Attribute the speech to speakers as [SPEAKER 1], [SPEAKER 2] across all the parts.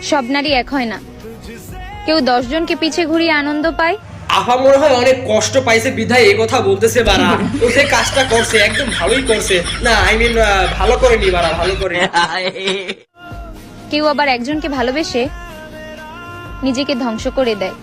[SPEAKER 1] সব নারী এক হয় না, কেউ 10 জনকে পিছে ঘুরিয়ে আনন্দ পায়।
[SPEAKER 2] আফা মনে হয় অনেক কষ্ট পাইছে বিধায় এই কথা বলতেছে বাড়া। ও যে কাজটা করছে একদম ভালোই করছে, না আই মিন ভালো করেনি বাড়া, ভালো করেনি।
[SPEAKER 1] কেউ আবার একজনকে ভালোবেসে নিজেকে ধ্বংস করে দেয়।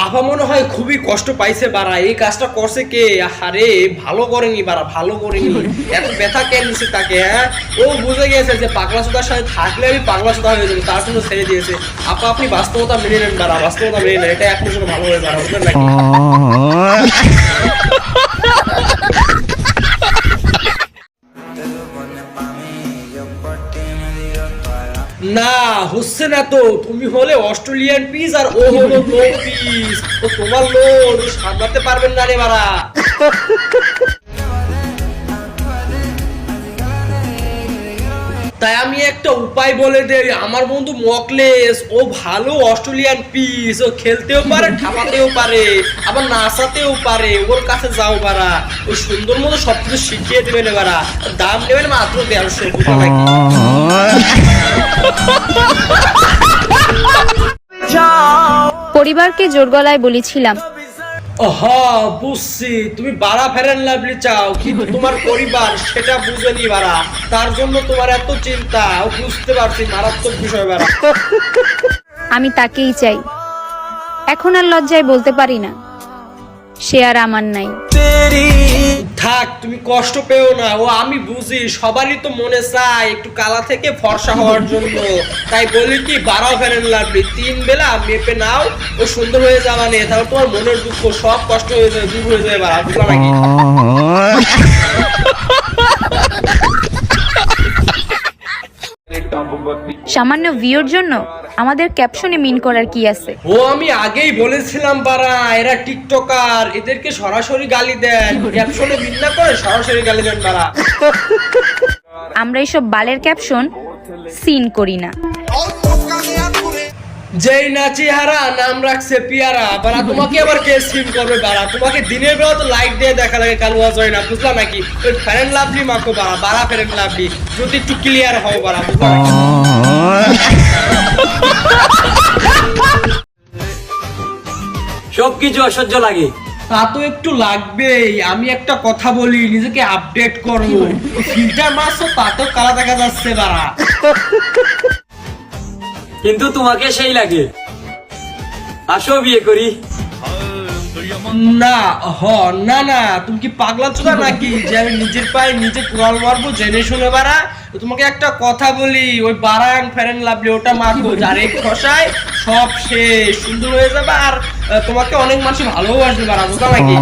[SPEAKER 2] আফা মনে হয় খুবই কষ্ট পাইছে বাড়া, এই কাজটা করছে কে? আরে ভালো করেনি বাড়া, ভালো করেনি। এত ব্যথা কেন দিছে তাকে? হ্যাঁ, ও বুঝে গেছে যে পাগলা চোদার সাথে থাকলে আমি পাগলা চোদা হয়ে যাবো, তার জন্য ছেড়ে দিয়েছে। আপা আপনি বাস্তবতা মেনে নেন বাড়া, বাস্তবতা মেনে নেন, এটা এখন জন্য ভালো হয়ে বাড়া, বুঝলেন নাকি? না হচ্ছে না তো, তুমি হলে অস্ট্রেলিয়ান পিস আর ও হলো লো পিস, তো তোমার লোড সামলাতে পারবেন না রে বাড়া। তাই আমি একটা উপায় বলে দেই, আমার বন্ধু মকলেস ও ভালো অস্ট্রেলিয়ান পিস, ও খেলতেও পারে, ঠাপাতেও পারে, আবার নাচাতেও পারে। ওর কাছে যাও বাড়া, ও সুন্দর মতো সবকিছু শিখিয়ে দেবেন বাড়া, দাম নেবেন মাত্র 150, বুঝলো নাকি?
[SPEAKER 1] পরিবারকে জোর গলায় বলেছিলাম,
[SPEAKER 2] বুঝছি, তুমি বাড়া ফেরেন লাভলি চাও, কিন্তু তোমার পরিবার সেটা বুঝেনি বাড়া, তার জন্য তোমার এত চিন্তা। ও বুঝতে পারছি, মারাত্মক বিষয় বাড়া।
[SPEAKER 1] আমি তাকেই চাই। এখন আর লজ্জায় বলতে পারি না সে আর আমার নাই।
[SPEAKER 2] থাক, তুমি কষ্ট পেও না, ও আমি বুঝি সবারই তো মনে চায় একটু কালা থেকে ফর্সা হওয়ার জন্য। তাই বলি কি, বাড়াও ফেরেন লাভলি, 3 বেলা মেপে নাও, ও সুন্দর হয়ে যাবা নে, তাহলে তোমার মনের দুঃখ সব কষ্ট হয়ে যায়, দূর হয়ে যায় বাড়া, বুঝলা নাকি?
[SPEAKER 1] সামান্য ভিউর জন্য আমাদের ক্যাপশনে মিন করার কি আছে?
[SPEAKER 2] ও আমি আগেই বলেছিলাম বাড়া, এরা টিকটকার, এদেরকে সরাসরি গালি দেন, ক্যাপশনে মিন না করে সরাসরি গালি দেন বাড়া।
[SPEAKER 1] আমরা এইসব বালের ক্যাপশন সিন করি না।
[SPEAKER 2] যেই না চেহারা নাম রাখছে পিয়ারা বাড়া, তোমাকে আবার কে সিন করবে বাড়া? তোমাকে দিনের বেলা তো লাইট দিয়ে দেখা লাগে, কাল ওয়াজ হয় না, বুঝলা নাকি? ওই ফেরেন লাভলি মাখো বাড়া, বাড়া ফেরেন লাভলি, যদি একটু ক্লিয়ার হও বাড়া, বুঝলা নাকি?
[SPEAKER 3] সবকিছু অসহ্য লাগে।
[SPEAKER 2] তা তো একটু লাগবেই। আমি একটা কথা বলি, নিজেকে আপডেট করো, ফিল্টার মারছো তাতেও কালা দেখা যাচ্ছে বাড়া।
[SPEAKER 3] কিন্তু তোমাকে সেই লাগে। আসো বিয়ে করি।
[SPEAKER 2] না না না, তুমি কি পাগলা চোদা নাকি যে আমি নিজের পায়ে নিজে কুড়াল মারবো জেনে শুনে বাড়া? তোমাকে একটা কথা বলি, ওই বারাং ফেরেন লাভলি ওটা মাখো, যার এক খসায় সব শেষ, সুন্দর হয়ে যাবে, আর তোমাকে অনেক মানুষ ভালোবাসবে বাড়া, বুঝলা নাকি?